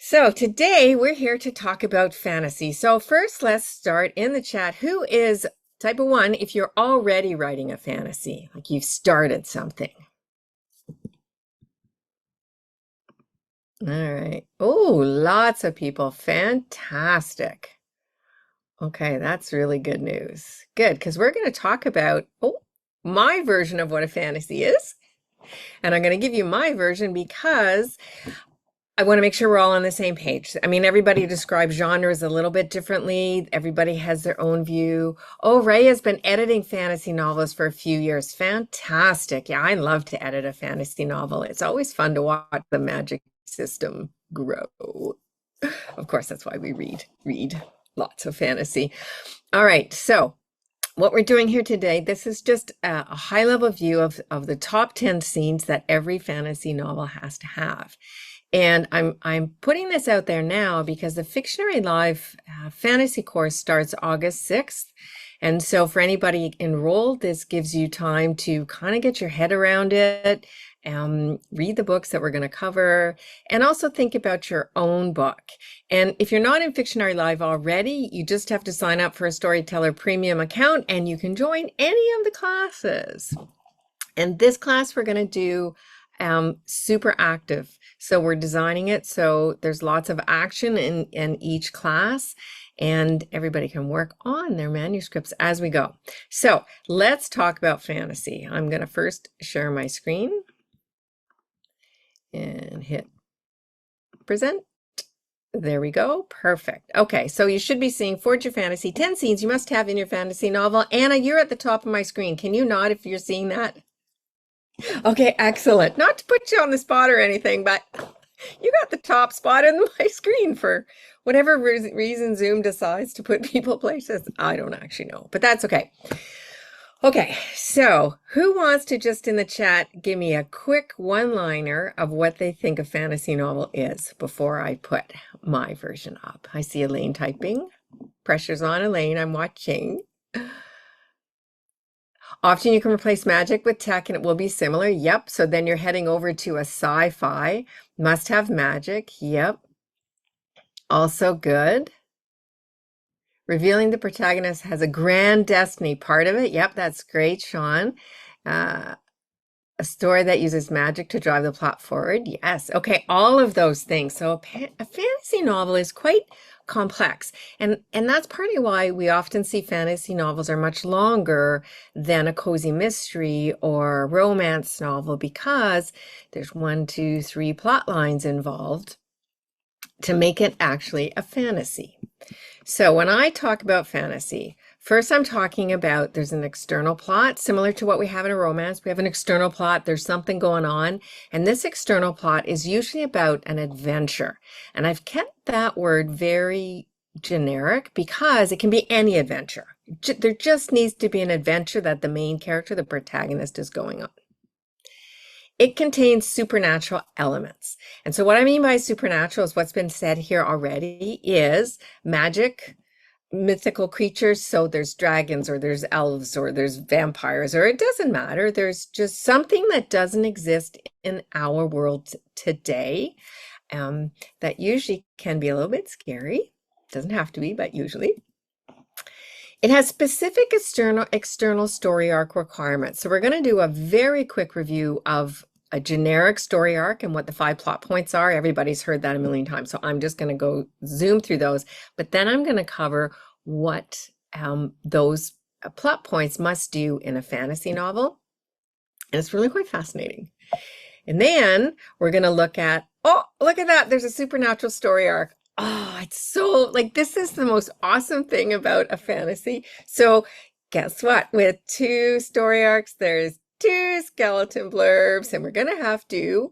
So today we're here to talk about fantasy. So first, let's start in the chat. Who is type of one if you're already writing a fantasy, like you've started something? All right. Oh, lots of people. Fantastic. Okay, that's really good news. Good, because we're going to talk about my version of what a fantasy is. And I'm going to give you my version because I want to make sure we're all on the same page. I mean, everybody describes genres a little bit differently. Everybody has their own view. Oh, Ray has been editing fantasy novels for a few years. Fantastic. Yeah, I love to edit a fantasy novel. It's always fun to watch the magic system grow. Of course, that's why we read lots of fantasy. All right, so what we're doing here today, this is just a high-level view of the top 10 scenes that every fantasy novel has to have. And I'm putting this out there now because the Fictionary Live fantasy course starts August 6th. And so for anybody enrolled, this gives you time to kind of get your head around it, read the books that we're going to cover, and also think about your own book. And if you're not in Fictionary Live already, you just have to sign up for a StoryTeller premium account and you can join any of the classes. And this class we're going to do super active. So we're designing it so there's lots of action in each class and everybody can work on their manuscripts as we go. So let's talk about fantasy. I'm going to first share my screen and hit present. There we go. Perfect. Okay, so you should be seeing Forge Your Fantasy, 10 scenes you must have in your fantasy novel. Anna, you're at the top of my screen. Can you nod if you're seeing that? Okay, excellent. Not to put you on the spot or anything, but you got the top spot in my screen for whatever reason Zoom decides to put people places. I don't actually know, but that's okay. Okay, so who wants to just in the chat give me a quick one-liner of what they think a fantasy novel is before I put my version up? I see Elaine typing. Pressure's on, Elaine. I'm watching. Often you can replace magic with tech and it will be similar. Yep. So then you're heading over to a sci-fi. Must have magic. Yep. Also good. Revealing the protagonist has a grand destiny. Part of it. Yep. That's great, Sean. A story that uses magic to drive the plot forward. Yes. Okay. All of those things. So a fantasy novel is quite complex. And that's partly why we often see fantasy novels are much longer than a cozy mystery or romance novel, because there's 1, 2, 3 plot lines involved to make it actually a fantasy. So when I talk about fantasy, first I'm talking about there's an external plot similar to what we have in a romance. We have an external plot, there's something going on, and this external plot is usually about an adventure. And I've kept that word very generic because it can be any adventure. There just needs to be an adventure that the main character, the protagonist, is going on. It contains supernatural elements. And so what I mean by supernatural is what's been said here already is magic, mythical creatures. So there's dragons or there's elves or there's vampires, or it doesn't matter. There's just something that doesn't exist in our world today that usually can be a little bit scary. Doesn't have to be, but usually. It has specific external story arc requirements. So we're going to do a very quick review of a generic story arc and what the 5 plot points are. Everybody's heard that a million times, so I'm just going to go zoom through those. But then I'm going to cover what those plot points must do in a fantasy novel. And it's really quite fascinating. And then we're going to look at, oh, look at that. There's a supernatural story arc. Oh, it's so, like, this is the most awesome thing about a fantasy. So guess what? With 2 story arcs, there's 2 skeleton blurbs, and we're going to have to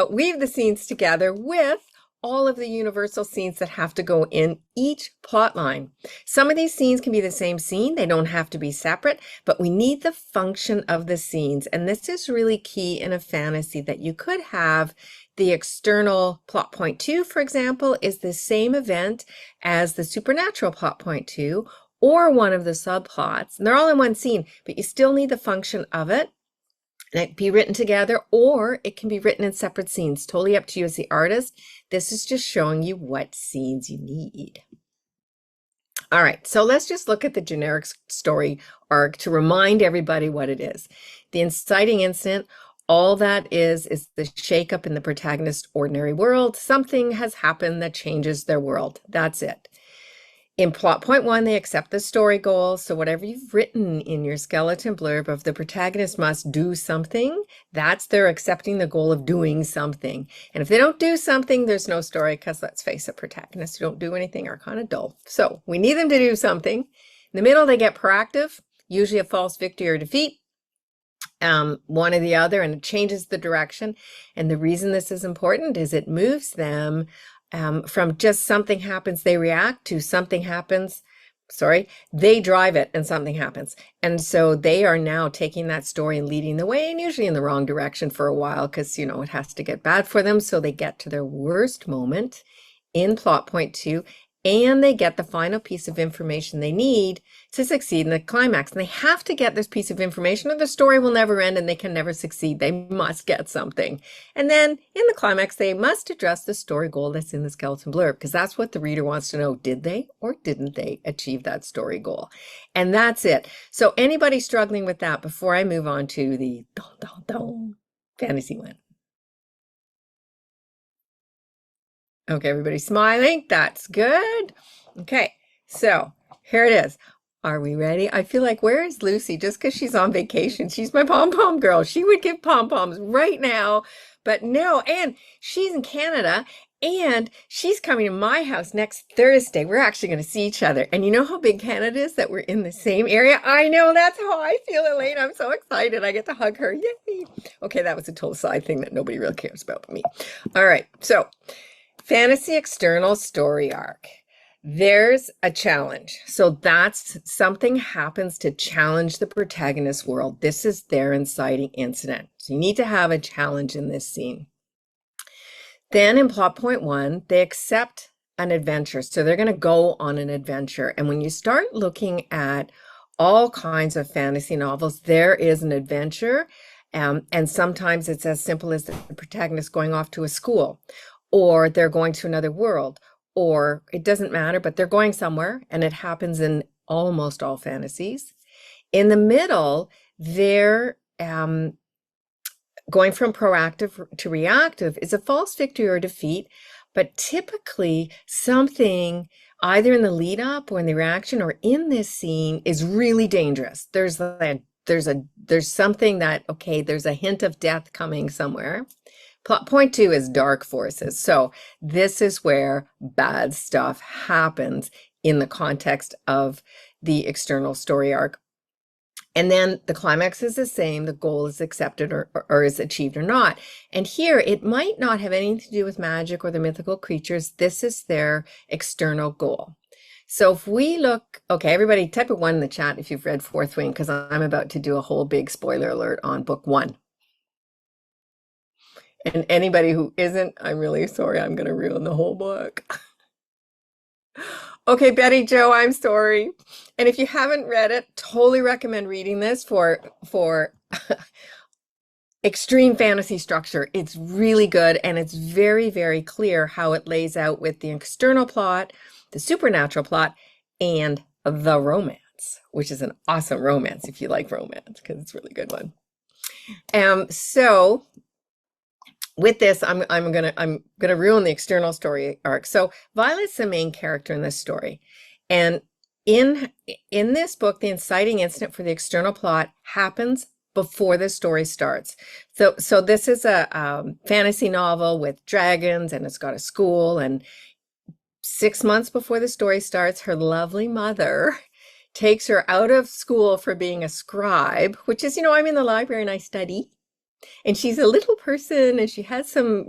weave the scenes together with all of the universal scenes that have to go in each plot line. Some of these scenes can be the same scene. They don't have to be separate, but we need the function of the scenes. And this is really key in a fantasy, that you could have the external plot point 2, for example, is the same event as the supernatural plot point 2, or one of the subplots. And they're all in one scene, but you still need the function of it. And it can be written together, or it can be written in separate scenes. Totally up to you as the artist. This is just showing you what scenes you need. All right, so let's just look at the generic story arc to remind everybody what it is. The inciting incident, all that is the shakeup in the protagonist's ordinary world. Something has happened that changes their world. That's it. In plot point 1, they accept the story goal. So whatever you've written in your skeleton blurb of the protagonist must do something, that's they're accepting the goal of doing something. And if they don't do something, there's no story, because let's face it, protagonists who don't do anything are kind of dull. So we need them to do something. In the middle, they get proactive, usually a false victory or defeat, one or the other, and it changes the direction. And the reason this is important is it moves them from just something happens, they react, to something happens, they drive it and something happens. And so they are now taking that story and leading the way, and usually in the wrong direction for a while, because, it has to get bad for them. So they get to their worst moment in plot point 2, and they get the final piece of information they need to succeed in the climax. And they have to get this piece of information or the story will never end and they can never succeed. They must get something. And then in the climax, they must address the story goal that's in the skeleton blurb, because that's what the reader wants to know. Did they or didn't they achieve that story goal? And that's it. So anybody struggling with that before I move on to the fantasy one? Okay, everybody smiling. That's good. Okay, so here it is. Are we ready? I feel like, where is Lucy? Just because she's on vacation. She's my pom-pom girl. She would give pom-poms right now, but no. And she's in Canada, and she's coming to my house next Thursday. We're actually going to see each other. And you know how big Canada is, that we're in the same area? I know, that's how I feel, Elaine. I'm so excited. I get to hug her. Yay. Okay, that was a total side thing that nobody really cares about but me. All right, so fantasy external story arc. There's a challenge. So that's something happens to challenge the protagonist's world. This is their inciting incident. So you need to have a challenge in this scene. Then in plot point 1, they accept an adventure. So they're going to go on an adventure. And when you start looking at all kinds of fantasy novels, there is an adventure. And sometimes it's as simple as the protagonist going off to a school, or they're going to another world, or it doesn't matter, but they're going somewhere, and it happens in almost all fantasies. In the middle, they're going from proactive to reactive is a false victory or defeat, but typically something either in the lead up or in the reaction or in this scene is really dangerous. There's something that, okay, there's a hint of death coming somewhere. Plot point 2 is dark forces. So this is where bad stuff happens in the context of the external story arc. And then the climax is the same. The goal is accepted or is achieved or not. And here it might not have anything to do with magic or the mythical creatures. This is their external goal. So if we look, okay, everybody type a 1 in the chat if you've read Fourth Wing, because I'm about to do a whole big spoiler alert on book 1. And anybody who isn't, I'm really sorry, I'm going to ruin the whole book. Okay, Betty Jo, I'm sorry. And if you haven't read it, totally recommend reading this for extreme fantasy structure. It's really good, and it's very, very clear how it lays out with the external plot, the supernatural plot, and the romance, which is an awesome romance if you like romance, because it's a really good one. So with this, I'm gonna ruin the external story arc. So Violet's the main character in this story, and in this book, the inciting incident for the external plot happens before the story starts. So this is a fantasy novel with dragons, and it's got a school. And 6 months before the story starts, her lovely mother takes her out of school for being a scribe, which is, I'm in the library and I study. And she's a little person, and she has some,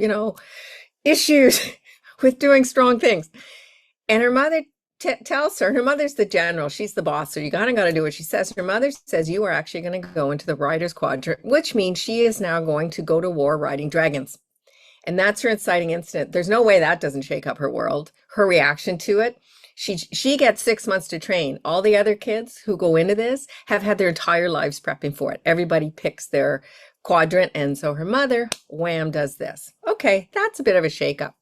issues with doing strong things. And her mother tells her, her mother's the general, she's the boss, so you got to do what she says. Her mother says, you are actually going to go into the Rider's Quadrant, which means she is now going to go to war riding dragons. And that's her inciting incident. There's no way that doesn't shake up her world. Her reaction to it, she gets 6 months to train. All the other kids who go into this have had their entire lives prepping for it. Everybody picks their quadrant, and so her mother, wham, does this. Okay, that's a bit of a shakeup.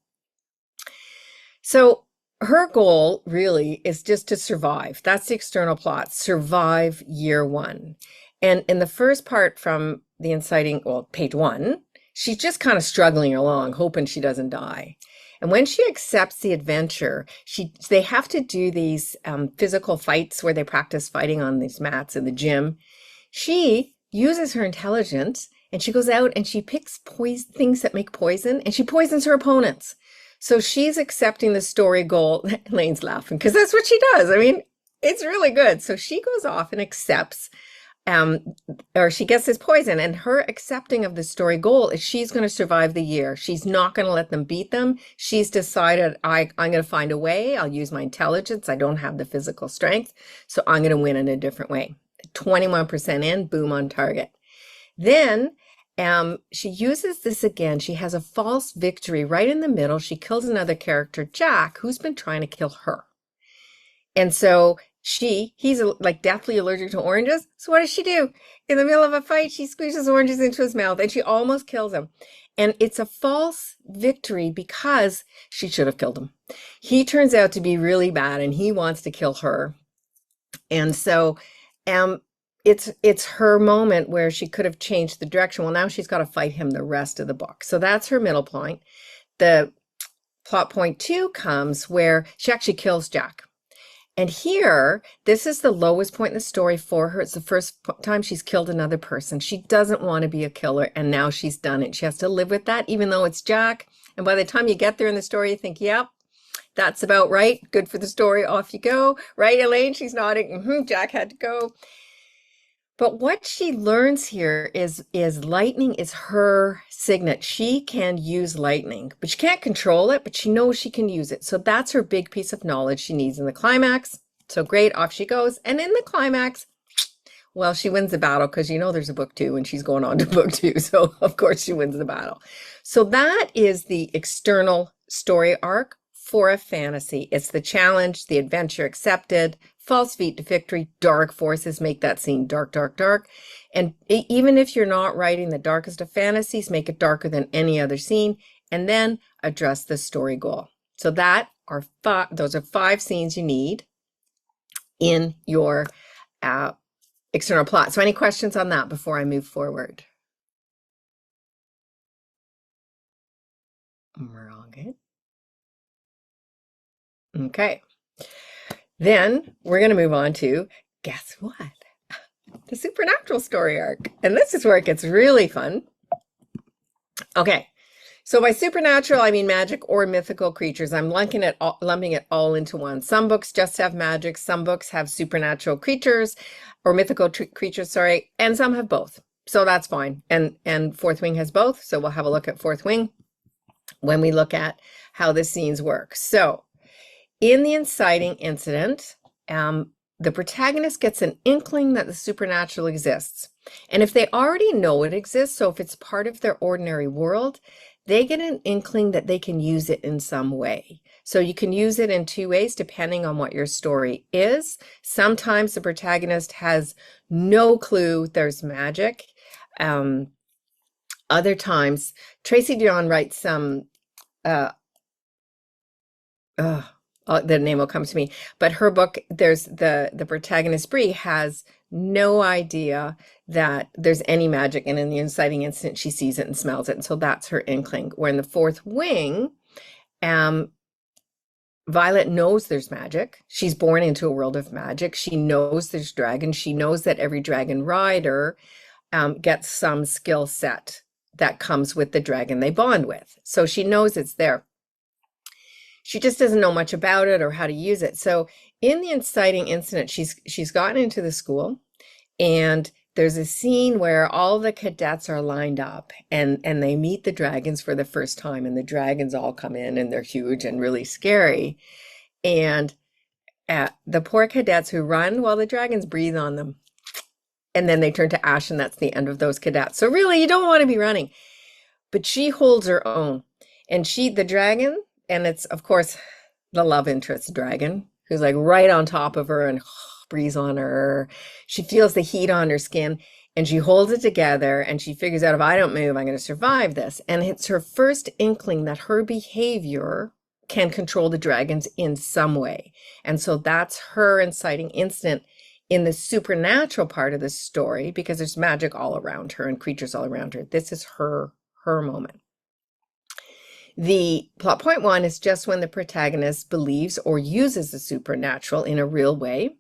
So her goal really is just to survive. That's the external plot, survive year one. And in the first part from the inciting, well, page one, she's just kind of struggling along, hoping she doesn't die. And when she accepts the adventure, they have to do these physical fights where they practice fighting on these mats in the gym. She uses her intelligence and she goes out and she picks things that make poison and she poisons her opponents. So she's accepting the story goal. Lane's laughing because that's what she does. I mean, it's really good. So she goes off and accepts, or she gets this poison, and her accepting of the story goal is she's going to survive the year. She's not going to let them beat them. She's decided, I'm going to find a way. I'll use my intelligence. I don't have the physical strength, so I'm going to win in a different way. 21% in, boom, on target. Then she uses this again. She has a false victory right in the middle. She kills another character, Jack, who's been trying to kill her. And so he's like deathly allergic to oranges. So what does she do? In the middle of a fight, she squeezes oranges into his mouth and she almost kills him. And it's a false victory because she should have killed him. He turns out to be really bad and he wants to kill her. And so it's her moment where she could have changed the direction. Well, now she's got to fight him the rest of the book. So that's her middle point. The plot point 2 comes where she actually kills Jack. And here, this is the lowest point in the story for her. It's the first time she's killed another person. She doesn't want to be a killer, and now she's done it. She has to live with that, even though it's Jack. And by the time you get there in the story, you think, yep, that's about right. Good for the story. Off you go. Right, Elaine? She's nodding. Jack had to go. But what she learns here is lightning is her signet. She can use lightning, but she can't control it, but she knows she can use it. So that's her big piece of knowledge she needs in the climax. So great, off she goes. And in the climax, well, she wins the battle because there's a book 2 and she's going on to book 2. So of course she wins the battle. So that is the external story arc for a fantasy. It's the challenge, the adventure accepted, false feat to victory, dark forces make that scene dark, dark, dark. And even if you're not writing the darkest of fantasies, make it darker than any other scene, and then address the story goal. So those are 5 scenes you need in your external plot. So any questions on that before I move forward? We're all good. Okay. Then we're going to move on to, guess what? The supernatural story arc. And this is where it gets really fun. Okay. So by supernatural, I mean magic or mythical creatures. I'm lumping it all into one. Some books just have magic. Some books have supernatural creatures or mythical creatures, sorry. And some have both. So that's fine. And Fourth Wing has both. So we'll have a look at Fourth Wing when we look at how the scenes work. So in the inciting incident, the protagonist gets an inkling that the supernatural exists. And if they already know it exists, so if it's part of their ordinary world, they get an inkling that they can use it in some way. So you can use it in 2 ways, depending on what your story is. Sometimes the protagonist has no clue there's magic. Other times, Tracy Dion writes some, the name will come to me, but her book, there's the protagonist, Bree, has no idea that there's any magic, and in the inciting incident, she sees it and smells it, and so that's her inkling. Where in the Fourth Wing, Violet knows there's magic. She's born into a world of magic. She knows there's dragons. She knows that every dragon rider gets some skill set that comes with the dragon they bond with. So she knows it's there. She just doesn't know much about it or how to use it. So in the inciting incident, she's gotten into the school, and there's a scene where all the cadets are lined up and they meet the dragons for the first time, and the dragons all come in and they're huge and really scary. And the poor cadets who run, well, the dragons breathe on them. And then they turn to ash, and that's the end of those cadets. So really, you don't want to be running. But she holds her own. And the dragon, and it's, of course, the love interest dragon, who's like right on top of her and breathes on her. She feels the heat on her skin, and she holds it together, and she figures out, if I don't move, I'm going to survive this. And it's her first inkling that her behavior can control the dragons in some way. And so that's her inciting incident in the supernatural part of the story, because there's magic all around her and creatures all around her. This is her moment. The plot point 1 is just when the protagonist believes or uses the supernatural in a real way.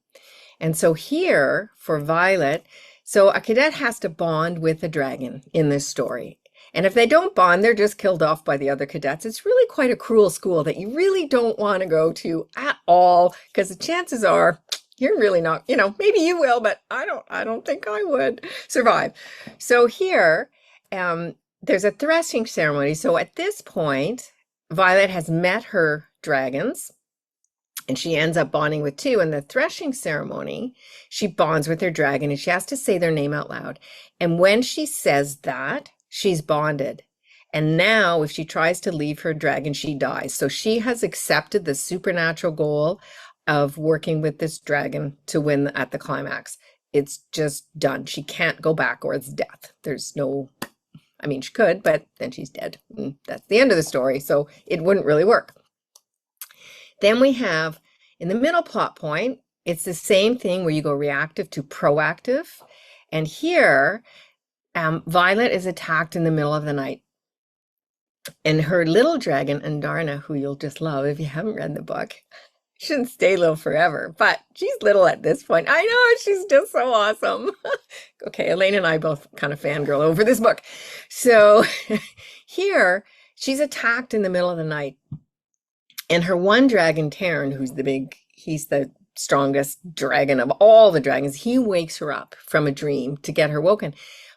And so here for Violet, so a cadet has to bond with a dragon in this story. And if they don't bond, they're just killed off by the other cadets. It's really quite a cruel school that you really don't want to go to at all, because the chances are you're really not, maybe you will, but I don't think I would survive. So here, there's a threshing ceremony. So at this point, Violet has met her dragons, and she ends up bonding with 2. In the threshing ceremony, she bonds with her dragon, and she has to say their name out loud. And when she says that, she's bonded. And now if she tries to leave her dragon, she dies. So she has accepted the supernatural goal of working with this dragon to win at the climax. It's just done. She can't go back, or it's death. There's no, she could, but then she's dead. That's the end of the story. So it wouldn't really work. Then we have in the middle plot point, it's the same thing where you go reactive to proactive. And here, Violet is attacked in the middle of the night. And her little dragon, Andarna, who you'll just love if you haven't read the book, shouldn't stay little forever, but she's little at this point. I know, she's just so awesome. Okay, Elaine and I both kind of fangirl over this book. So here, she's attacked in the middle of the night. And her one dragon, Taryn, he's the strongest dragon of all the dragons, he wakes her up from a dream to get her woken.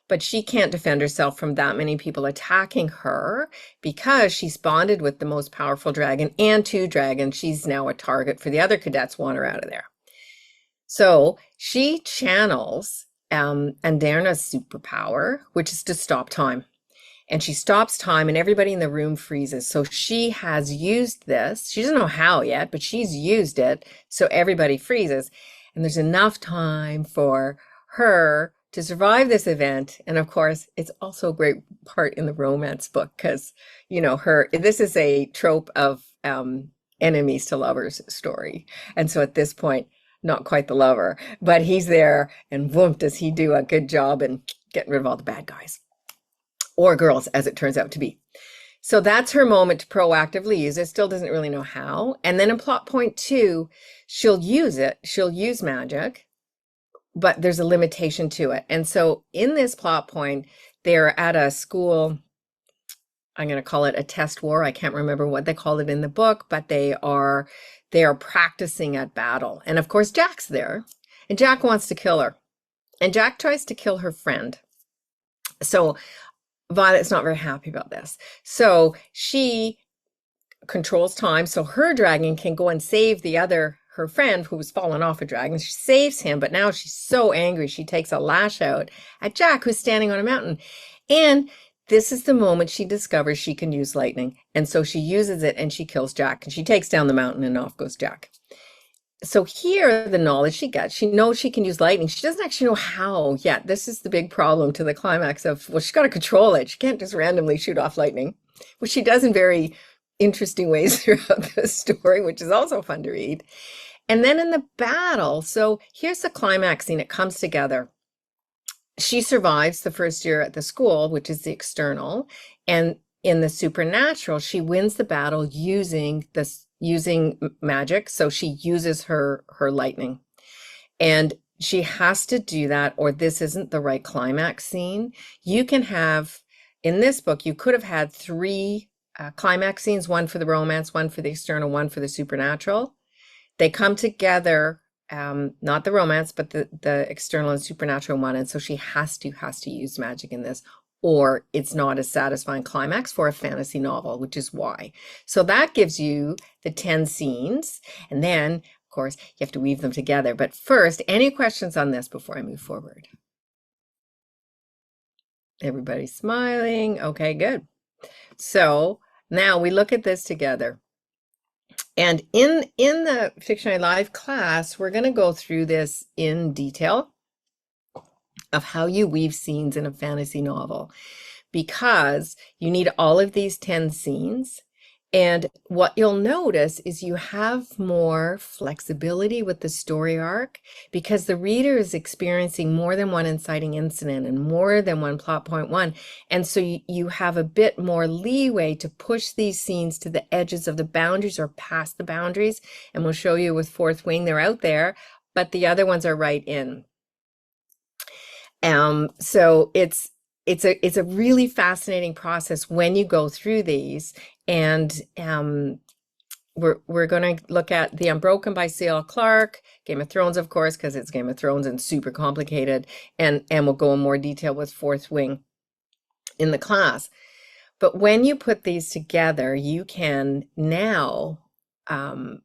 But she can't defend herself from that many people attacking her, because she's bonded with the most powerful dragon and 2 dragons. She's now a target for the other cadets, want her out of there. So she channels Andarna's superpower, which is to stop time. And she stops time, and everybody in the room freezes. So she has used this. She doesn't know how yet, but she's used it. So everybody freezes. And there's enough time for her to survive this event. And of course, it's also a great part in the romance book, because, this is a trope of enemies to lovers story. And so at this point, not quite the lover, but he's there, and whoomp, does he do a good job in getting rid of all the bad guys. Or girls, as it turns out to be. So that's her moment to proactively use it. Still doesn't really know how. And then in plot point 2, she'll use it. She'll use magic, but there's a limitation to it. And so in this plot point, they're at a school, I'm going to call it a test war. I can't remember what they call it in the book, but they are practicing at battle. And of course, Jack's there, and Jack wants to kill her. And Jack tries to kill her friend. So Violet's not very happy about this. So she controls time, so her dragon can go and save her friend who was fallen off a dragon. She saves him, but now she's so angry, she takes a lash out at Jack, who's standing on a mountain. And this is the moment she discovers she can use lightning. And so she uses it, and she kills Jack, and she takes down the mountain, and off goes Jack. So here, the knowledge she gets, she knows she can use lightning. She doesn't actually know how yet. This is the big problem to the climax of, well, she's got to control it. She can't just randomly shoot off lightning, which she does in very interesting ways throughout the story, which is also fun to read. And then in the battle, so here's the climax scene. It comes together. She survives the first year at the school, which is the external. And in the supernatural, she wins the battle using magic. So she uses her lightning, and she has to do that, or this isn't the right climax scene. You can have, in this book, you could have had 3 climax scenes, one for the romance, one for the external, one for the supernatural. They come together, not the romance, but the external and supernatural one. And so she has to use magic in this, or it's not a satisfying climax for a fantasy novel, which is why. So that gives you the 10 scenes. And then, of course, you have to weave them together. But first, any questions on this before I move forward? Everybody's smiling. Okay, good. So now we look at this together. And in the Fictionary Live class, we're going to go through this in detail of how you weave scenes in a fantasy novel, because you need all of these 10 scenes, And what you'll notice is you have more flexibility with the story arc because the reader is experiencing more than one inciting incident and more than one plot point one. And so you have a bit more leeway to push these scenes to the edges of the boundaries or past the boundaries. And we'll show you with Fourth Wing, they're out there, but the other ones are right in. So it's a really fascinating process when you go through these. And we're going to look at The Unbroken by C.L. Clarke, Game of Thrones, of course, because it's Game of Thrones and super complicated, and we'll go in more detail with Fourth Wing in the class. But when you put these together, you can now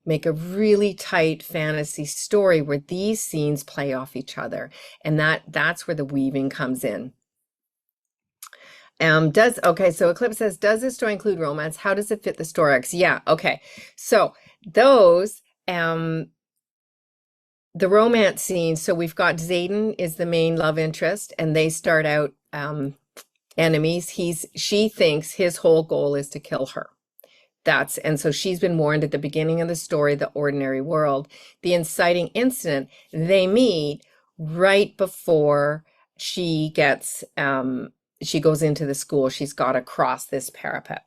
make a really tight fantasy story where these scenes play off each other, and that's where the weaving comes in. Okay, so Eclipse says, does this story include romance? How does it fit the story arcs? Yeah, okay. So those, the romance scenes, so we've got Xaden is the main love interest, and they start out enemies. She thinks his whole goal is to kill her. And so she's been warned at the beginning of the story, The Ordinary World. The inciting incident, they meet right before she gets, she goes into the school. She's got to cross this parapet.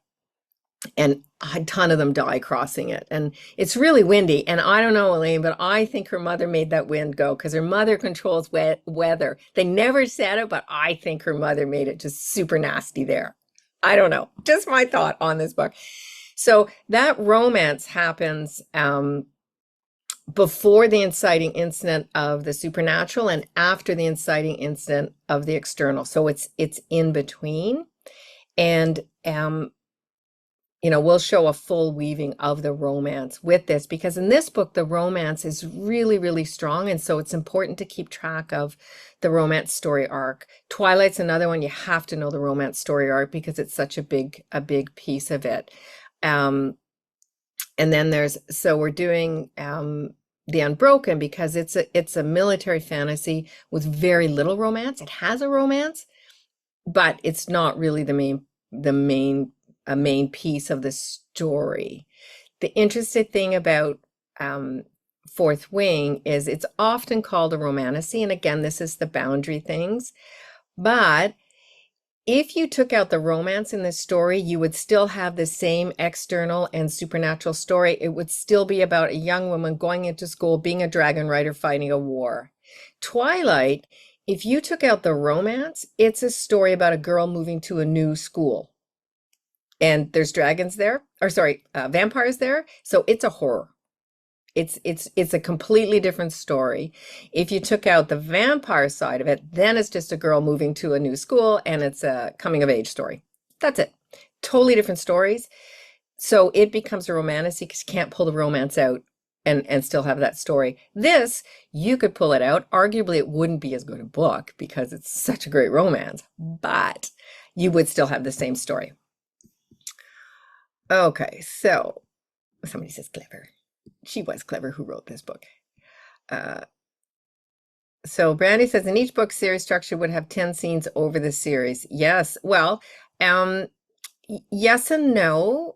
And a ton of them die crossing it. And it's really windy. And I don't know, Elaine, but I think her mother made that wind go because her mother controls weather. They never said it, but I think her mother made it just super nasty there. I don't know. Just my thought on this book. So that romance happens before the inciting incident of the supernatural and after the inciting incident of the external. So it's in between. And we'll show a full weaving of the romance with this, because in this book, the romance is really, really strong. And so it's important to keep track of the romance story arc. Twilight's another one. You have to know the romance story arc because it's such a big piece of it. And then we're doing The Unbroken because it's a military fantasy with very little romance. It has a romance, but it's not really a main piece of the story. The interesting thing about Fourth Wing is it's often called a romantasy, and again, this is the boundary things. But if you took out the romance in this story, you would still have the same external and supernatural story. It would still be about a young woman going into school, being a dragon rider, fighting a war. Twilight, if you took out the romance, it's a story about a girl moving to a new school. And there's dragons there, vampires there. So it's a horror. It's a completely different story. If you took out the vampire side of it, then it's just a girl moving to a new school and it's a coming of age story. That's it. Totally different stories. So it becomes a romantasy because you can't pull the romance out and still have that story. This, you could pull it out. Arguably, it wouldn't be as good a book because it's such a great romance, but you would still have the same story. Okay, so somebody says clever. She was clever who wrote this book. So Brandy says, in each book, series structure would have 10 scenes over the series. Yes, well, yes and no,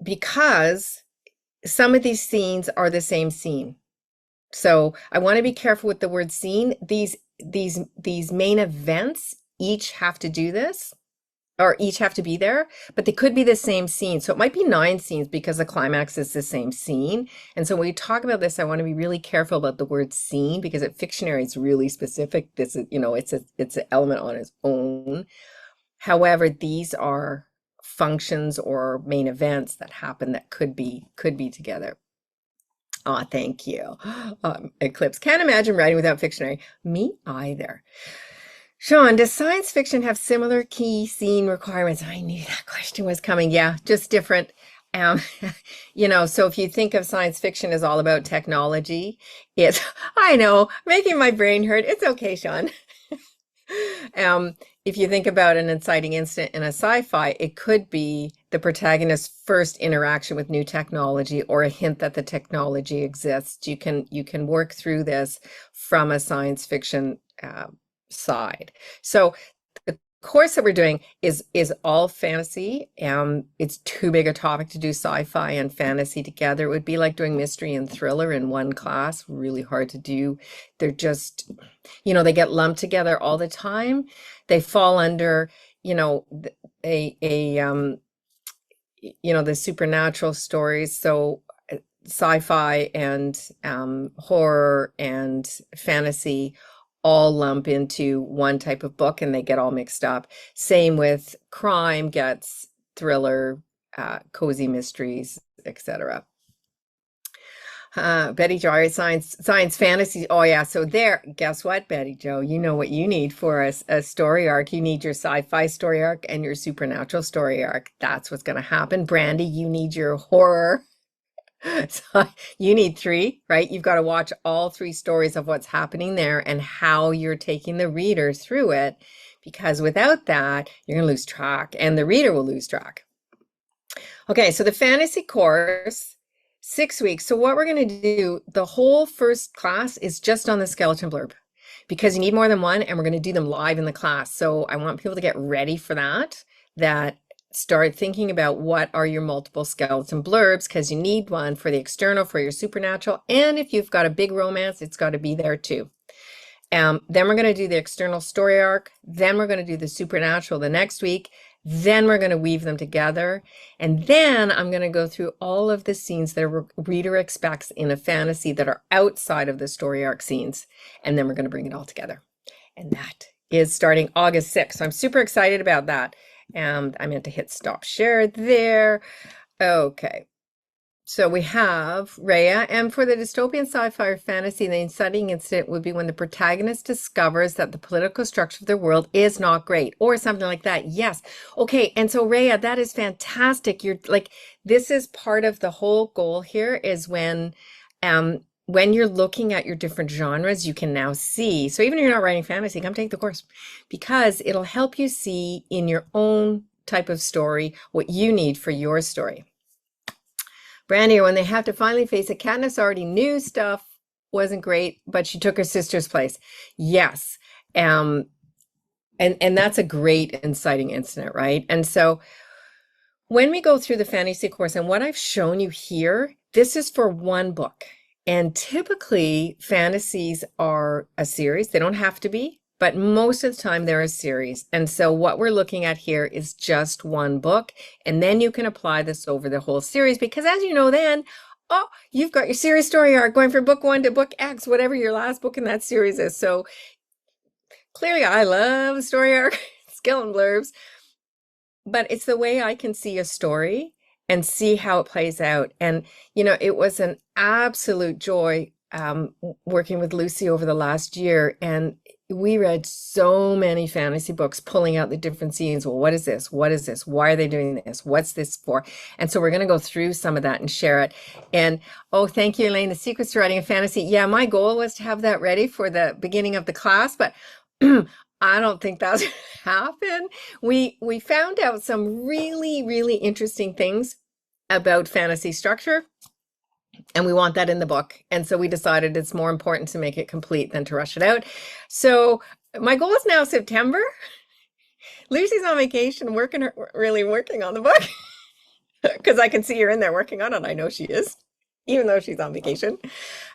because some of these scenes are the same scene. So I want to be careful with the word scene. These main events each have to do this, or each have to be there, but they could be the same scene. So it might be 9 scenes because the climax is the same scene. And so when we talk about this, I want to be really careful about the word scene because at Fictionary, it's really specific. This is, it's an element on its own. However, these are functions or main events that happen that could be together. Oh, thank you. Eclipse, can't imagine writing without Fictionary. Me either. Sean, does science fiction have similar key scene requirements? I knew that question was coming. Yeah, just different. So if you think of science fiction as all about technology, I know, making my brain hurt. It's okay, Sean. If you think about an inciting incident in a sci-fi, it could be the protagonist's first interaction with new technology or a hint that the technology exists. You can work through this from a science fiction side. So the course that we're doing is all fantasy. It's too big a topic to do sci-fi and fantasy together. It would be like doing mystery and thriller in one class, really hard to do. They're just, they get lumped together all the time. They fall under, you know, the supernatural stories. So sci-fi and horror and fantasy all lump into one type of book and they get all mixed up. Same with crime gets thriller, cozy mysteries, etc. Betty Jo, science fantasy. Oh yeah, so there, guess what, Betty Jo? You know what you need for a story arc. You need your sci-fi story arc and your supernatural story arc. That's what's going to happen. Brandy, you need your horror. So you need 3, right? You've got to watch all 3 stories of what's happening there and how you're taking the reader through it, because without that, you're going to lose track and the reader will lose track. Okay, so the fantasy course, 6 weeks. So what we're going to do, the whole first class is just on the skeleton blurb because you need more than one and we're going to do them live in the class. So I want people to get ready for that start thinking about what are your multiple skeleton blurbs, because you need one for the external, for your supernatural, and if you've got a big romance, it's got to be there too. Then we're going to do the external story arc, then we're going to do the supernatural the next week, then we're going to weave them together, and then I'm going to go through all of the scenes that a reader expects in a fantasy that are outside of the story arc scenes, and then we're going to bring it all together. And that is starting August 6th. So I'm super excited about that. And I meant to hit stop share there. Okay. So we have Rhea, and for the dystopian sci-fi or fantasy, the inciting incident would be when the protagonist discovers that the political structure of the world is not great, or something like that. Yes. Okay. And so Rhea, that is fantastic. You're like, this is part of the whole goal here is when you're looking at your different genres, you can now see. So even if you're not writing fantasy, come take the course because it'll help you see in your own type of story what you need for your story. Brandy, when they have to finally face it, Katniss already knew stuff wasn't great, but she took her sister's place. Yes. And that's a great inciting incident, right? And so when we go through the fantasy course, and what I've shown you here, this is for one book. And typically fantasies are a series. They don't have to be, but most of the time they're a series. And so what we're looking at here is just one book. And then you can apply this over the whole series because as you know, then, you've got your series story arc going from book 1 to book X, whatever your last book in that series is. So clearly I love story arc, skeleton blurbs, but it's the way I can see a story and see how it plays out. And, it was an absolute joy working with Lucy over the last year. And we read so many fantasy books, pulling out the different scenes. Well, what is this? What is this? Why are they doing this? What's this for? And so we're going to go through some of that and share it. And, thank you, Elaine. The secrets to writing a fantasy. Yeah, my goal was to have that ready for the beginning of the class, but I don't think that's going to happen. We found out some really, really interesting things about fantasy structure, and we want that in the book. And so we decided it's more important to make it complete than to rush it out. So my goal is now September. Lucy's on vacation, really working on the book because I can see her in there working on it. I know she is, even though she's on vacation.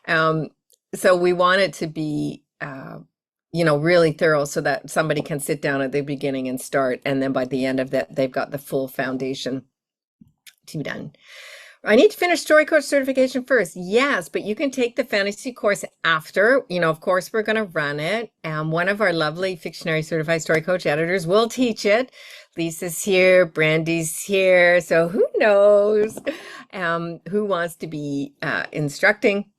So we want it to be really thorough so that somebody can sit down at the beginning and start. And then by the end of that, they've got the full foundation to be done. I need to finish StoryCoach certification first. Yes, but you can take the fantasy course after. Of course, we're going to run it. One of our lovely Fictionary certified StoryCoach editors will teach it. Lisa's here, Brandy's here. So who knows who wants to be instructing?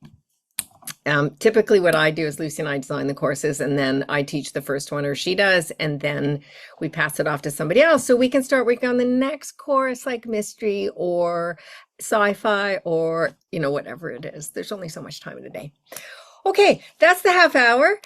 Typically what I do is Lucy and I design the courses and then I teach the first one or she does, and then we pass it off to somebody else so we can start working on the next course like mystery or sci-fi or, whatever it is. There's only so much time in a day. Okay, that's the half hour.